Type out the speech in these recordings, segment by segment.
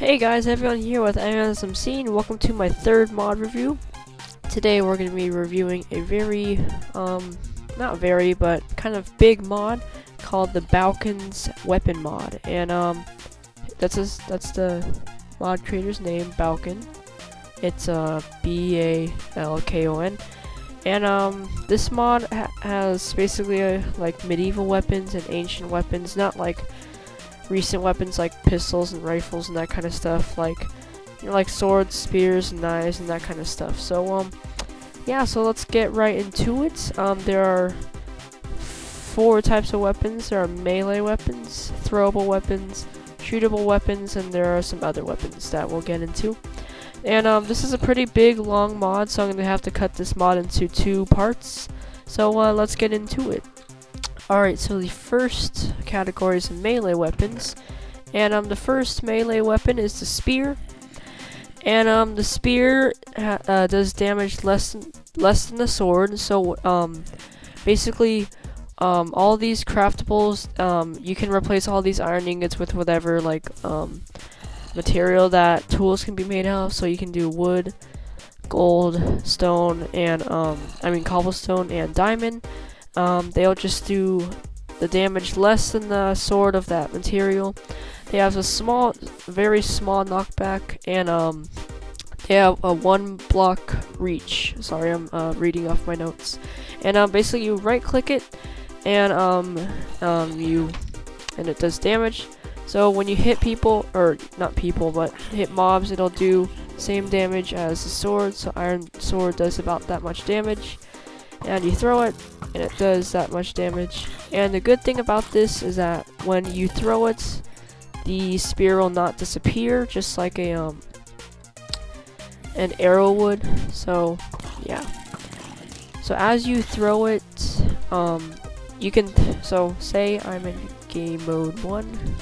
Hey guys, Evion here with iMovie and welcome to my third mod review. Today we're going to be reviewing a very, not very, but kind of big mod called the Balkon's Weapon mod. And that's the mod creator's name, Balkon. It's B-A-L-K-O-N. And this mod has basically like medieval weapons and ancient weapons, not like recent weapons like pistols and rifles and that kind of stuff, like like swords, spears, and knives and that kind of stuff. So yeah, so let's get right into it. There are 4 types of weapons. There are melee weapons, throwable weapons, shootable weapons, and there are some other weapons that we'll get into. And this is a pretty big long mod, so I'm gonna have to cut this mod into 2 parts. So let's get into it. Alright, so the first category is melee weapons, and the first melee weapon is the spear, and the spear does damage less than the sword. So basically all these craftables, you can replace all these iron ingots with whatever like material that tools can be made of. So you can do wood, gold, stone, and cobblestone and diamond. They'll just do the damage less than the sword of that material. They have a very small knockback, and they have a 1 block reach. Sorry, I'm reading off my notes. And basically you right click it, and it does damage. So when you hit people, or not people, but hit mobs, it'll do same damage as the sword. So iron sword does about that much damage. And you throw it, and it does that much damage. And the good thing about this is that when you throw it, the spear will not disappear, just like an arrow would. So yeah. So as you throw it, you can. So say I'm in game mode 1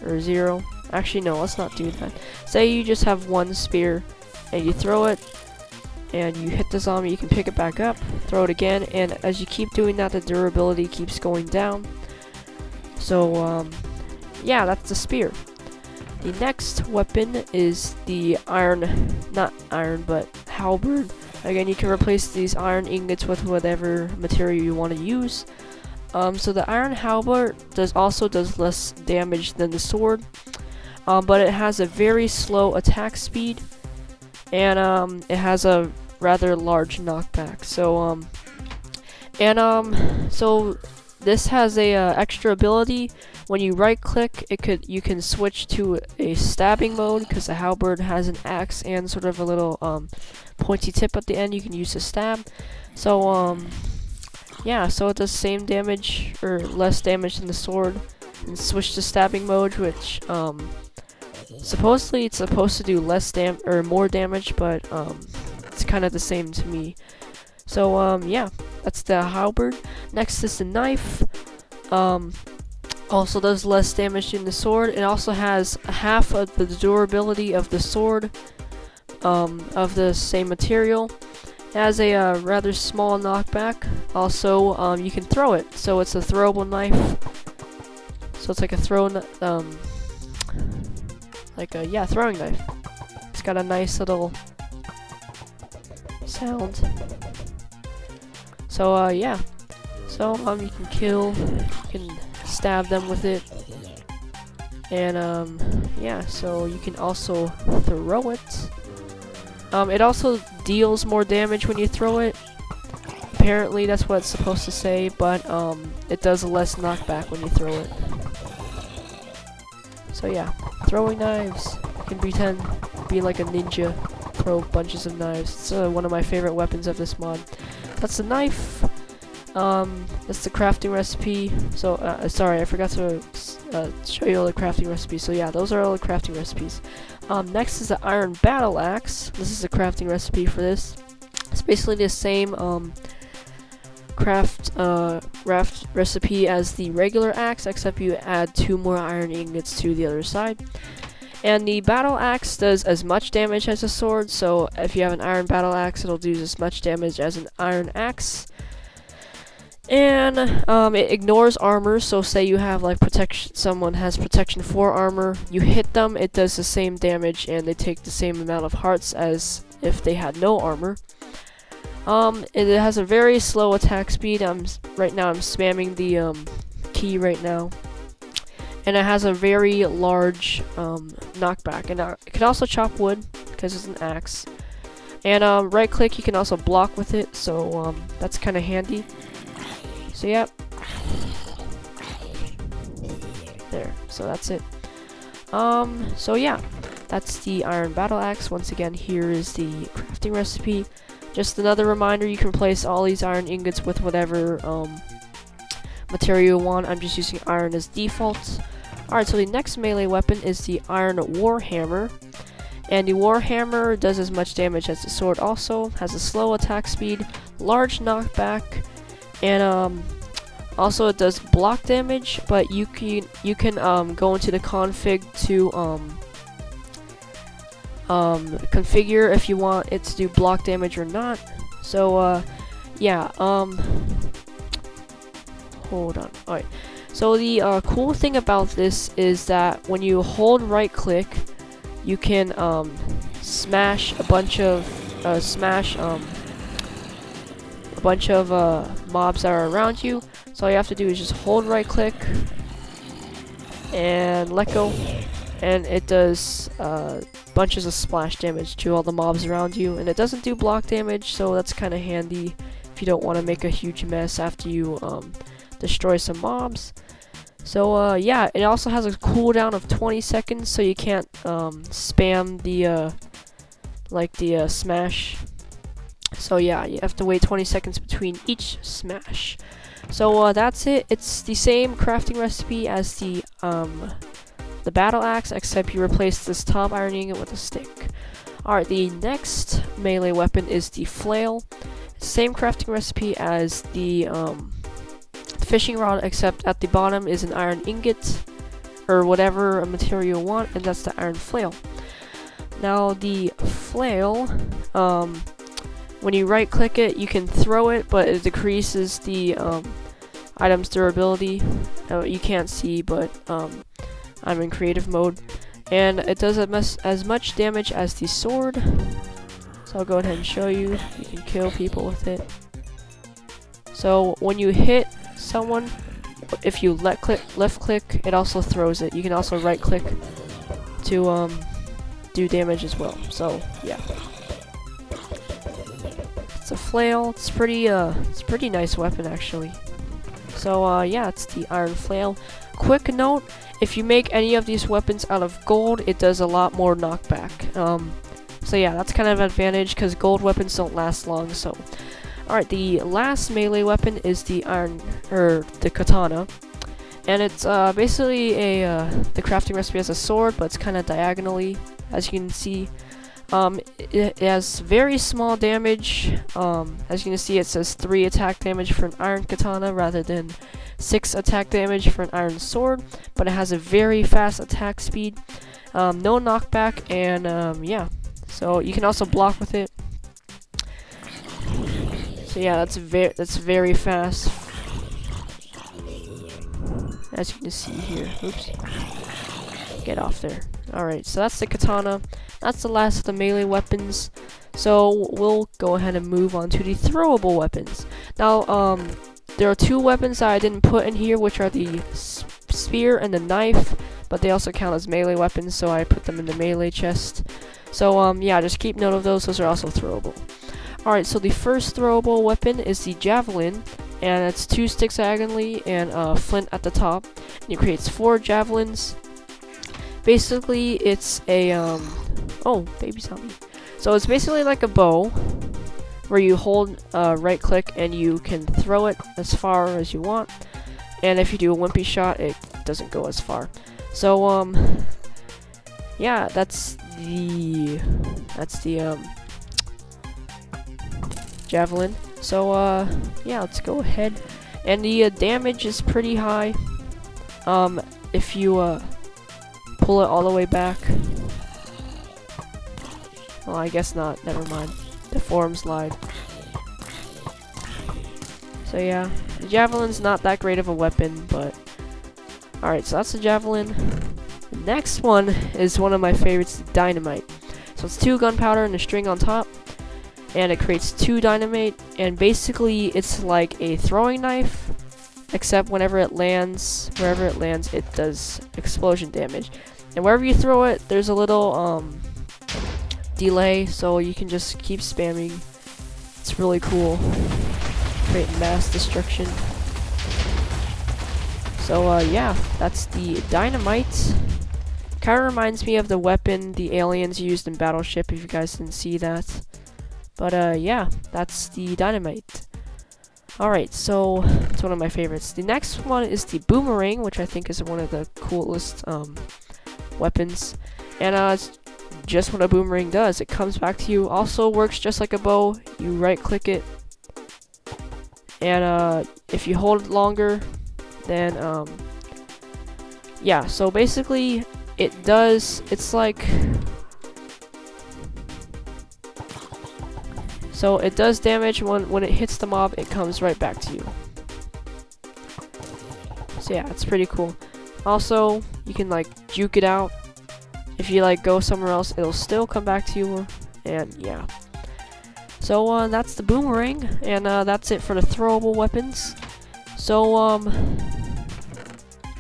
or 0. Actually, no, let's not do that. Say you just have 1 spear, and you throw it, and you hit the zombie, you can pick it back up, throw it again, and as you keep doing that, the durability keeps going down. So yeah, that's the spear. The next weapon is the halberd. Again, you can replace these iron ingots with whatever material you want to use. So the iron halberd also does less damage than the sword, but it has a very slow attack speed, and it has a rather large knockback. So so this has a extra ability. When you right click, you can switch to a stabbing mode, because the halberd has an axe and sort of a little pointy tip at the end. You can use to stab. So yeah, so it does same damage or less damage than the sword. And switch to stabbing mode, which supposedly it's supposed to do more damage, but it's kind of the same to me. So yeah, that's the halberd. Next is the knife. Also does less damage than the sword. It also has half of the durability of the sword, of the same material. It has a rather small knockback. Also, you can throw it, so it's a throwable knife. So it's like a throwing knife. It's got a nice little sound. So yeah, so you can kill, you can stab them with it, and yeah, so you can also throw it. It also deals more damage when you throw it. Apparently that's what it's supposed to say, but it does less knockback when you throw it. So yeah, throwing knives. You can pretend be like a ninja, throw bunches of knives. It's one of my favorite weapons of this mod. That's the knife. That's the crafting recipe. So sorry, I forgot to show you all the crafting recipes. So yeah, those are all the crafting recipes. Next is the iron battle axe. This is the crafting recipe for this. It's basically the same craft recipe as the regular axe, except you add 2 more iron ingots to the other side. And the battle axe does as much damage as a sword, so if you have an iron battle axe, it'll do as much damage as an iron axe. And it ignores armor. So say you have like protection, someone has protection 4 armor, you hit them, it does the same damage, and they take the same amount of hearts as if they had no armor. It has a very slow attack speed. Right now I'm spamming the key right now, and it has a very large knockback, and it can also chop wood because it's an axe. And right click, you can also block with it, so that's kind of handy. So yeah, there. So that's it. So yeah, that's the iron battle axe. Once again, here is the crafting recipe. Just another reminder, you can replace all these iron ingots with whatever material you want. I'm just using iron as default. Alright, so the next melee weapon is the iron warhammer. And the warhammer does as much damage as the sword also, has a slow attack speed, large knockback, and also it does block damage, but you can go into the config to configure if you want it to do block damage or not. So yeah, hold on. Alright, so the cool thing about this is that when you hold right click, you can smash a bunch of mobs that are around you. So all you have to do is just hold right click and let go, and it does bunches of splash damage to all the mobs around you, and it doesn't do block damage, so that's kind of handy if you don't want to make a huge mess after you destroy some mobs. So yeah, it also has a cooldown of 20 seconds, so you can't spam the smash. So yeah, you have to wait 20 seconds between each smash. So that's it. It's the same crafting recipe as the battle axe, except you replace this top iron ingot with a stick. Alright, the next melee weapon is the flail. Same crafting recipe as the fishing rod, except at the bottom is an iron ingot or whatever material you want, and that's the iron flail. Now the flail, when you right click it, you can throw it, but it decreases the item's durability. You can't see, but I'm in creative mode, and it does as much damage as the sword. So I'll go ahead and show you. You can kill people with it. So when you hit someone, if you left click, it also throws it. You can also right click to do damage as well. So yeah, it's a flail. It's a pretty nice weapon actually. So yeah, it's the iron flail. Quick note: if you make any of these weapons out of gold, it does a lot more knockback. So yeah, that's kind of an advantage because gold weapons don't last long. So. Alright, the last melee weapon is the the katana, and it's basically the crafting recipe as a sword, but it's kind of diagonally, as you can see. It has very small damage. As you can see, it says 3 attack damage for an iron katana rather than 6 attack damage for an iron sword, but it has a very fast attack speed, no knockback, and yeah, so you can also block with it. So yeah, that's very fast, as you can see here. Oops, get off there. Alright, so that's the katana. That's the last of the melee weapons. So we'll go ahead and move on to the throwable weapons. Now, there are 2 weapons that I didn't put in here, which are the spear and the knife, but they also count as melee weapons, so I put them in the melee chest. So yeah, just keep note of those. Those are also throwable. Alright, so the first throwable weapon is the Javelin, and it's 2 sticks diagonally and a flint at the top, and it creates 4 javelins. Basically, it's a, oh, baby zombie. So it's basically like a bow, where you hold right click and you can throw it as far as you want, and if you do a wimpy shot, it doesn't go as far. So, yeah, that's the Javelin. So yeah, let's go ahead, and the damage is pretty high. If you pull it all the way back, well, I guess not, never mind, the forums lied. So yeah, the Javelin's not that great of a weapon, but alright, so that's the Javelin. The next one is one of my favorites, the Dynamite. So it's 2 gunpowder and a string on top, and it creates 2 dynamite, and basically it's like a throwing knife, except whenever it lands, wherever it lands, it does explosion damage. And wherever you throw it, there's a little delay, so you can just keep spamming. It's really cool. Create mass destruction. So yeah, that's the Dynamite. Kind of reminds me of the weapon the aliens used in Battleship, if you guys didn't see that. But yeah, that's the Dynamite. Alright, so it's one of my favorites. The next one is the Boomerang, which I think is one of the coolest weapons. And it's just what a boomerang does. It comes back to you. Also works just like a bow. You right click it, and if you hold it longer, then yeah, so basically it's like, so it does damage when it hits the mob. It comes right back to you. So yeah, it's pretty cool. Also, you can like juke it out. If you like go somewhere else, it'll still come back to you. And yeah, so that's the Boomerang, and that's it for the throwable weapons. So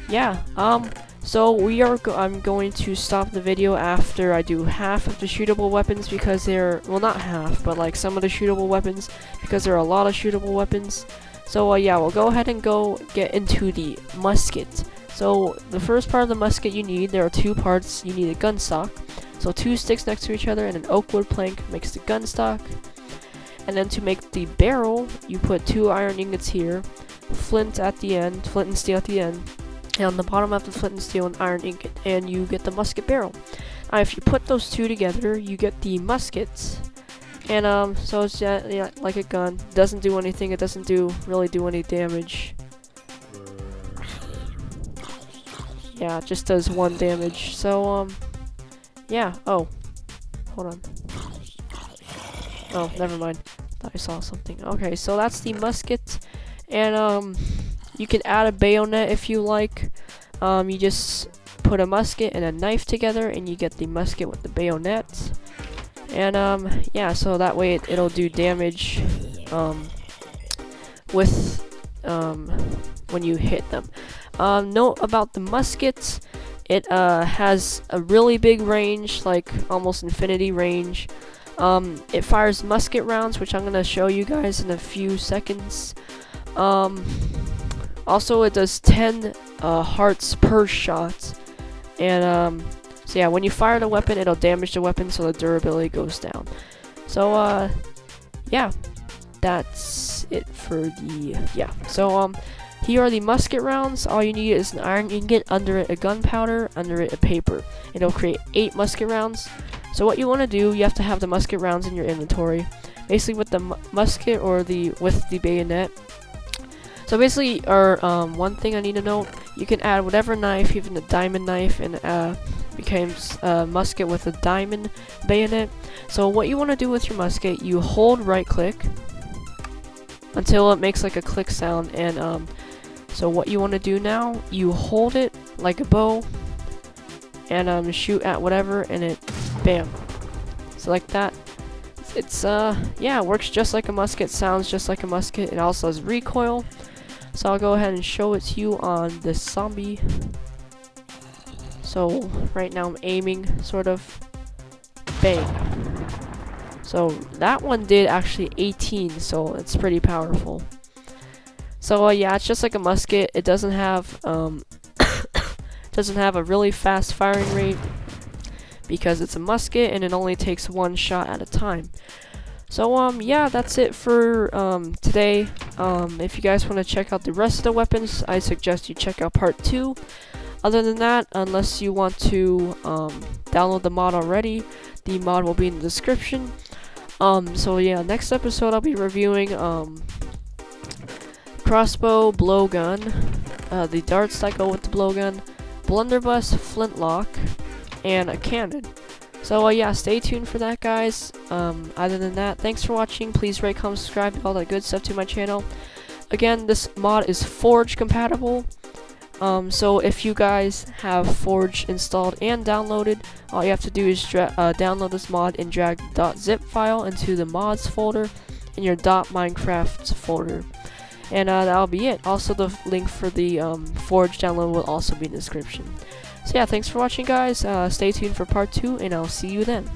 yeah, so I'm going to stop the video after I do half of the shootable weapons, because they're, well, not half, but like some of the shootable weapons, because there are a lot of shootable weapons. So yeah, we'll go ahead and go get into the musket. So the first part of the musket you need, there are 2 parts. You need a gun stock, so 2 sticks next to each other, and an oak wood plank makes the gun stock. And then to make the barrel, you put 2 iron ingots here, flint at the end, flint and steel at the end, and on the bottom of the flint and steel, an iron ingot, and you get the musket barrel. Now if you put those 2 together, you get the muskets. And so it's yeah, like a gun. Doesn't do anything. It doesn't really do any damage. Yeah, it just does 1 damage. So yeah. Oh, hold on. Oh, never mind. Thought I saw something. Okay, so that's the musket, and you can add a bayonet if you like. You just put a musket and a knife together, and you get the musket with the bayonet. And yeah, so that way it'll do damage with when you hit them. Note about the muskets, it has a really big range, like almost infinity range. It fires musket rounds, which I'm gonna show you guys in a few seconds. Also, it does 10 hearts per shot, and so yeah, when you fire the weapon, it'll damage the weapon, so the durability goes down. So yeah, that's it for the, yeah. So here are the musket rounds. All you need is an iron ingot, under it a gunpowder, under it a paper. It'll create 8 musket rounds. So what you want to do, you have to have the musket rounds in your inventory. Basically with the musket or with the bayonet. So basically, one thing I need to note, you can add whatever knife, even a diamond knife, and becomes a musket with a diamond bayonet. So what you want to do with your musket, you hold right click until it makes like a click sound, and so what you want to do now, you hold it like a bow and shoot at whatever, and it bam. So like that. It's yeah, it works just like a musket, sounds just like a musket. It also has recoil. So I'll go ahead and show it to you on this zombie. So right now I'm aiming, sort of. Bang. So that one did actually 18, so it's pretty powerful. So yeah, it's just like a musket. It doesn't have doesn't have a really fast firing rate because it's a musket and it only takes 1 shot at a time. So yeah, that's it for today. If you guys want to check out the rest of the weapons, I suggest you check out part 2. Other than that, unless you want to download the mod already, the mod will be in the description. So yeah, next episode I'll be reviewing crossbow, blowgun, the darts that go with the blowgun, blunderbuss, flintlock, and a cannon. So yeah, stay tuned for that, guys. Other than that, thanks for watching. Please rate, comment, subscribe, all that good stuff to my channel. again, this mod is Forge compatible. So if you guys have Forge installed and downloaded, all you have to do is download this mod and drag the .zip file into the mods folder in your .minecraft folder. And that'll be it. Also, the link for the Forge download will also be in the description. So yeah, thanks for watching, guys. Stay tuned for part 2, and I'll see you then.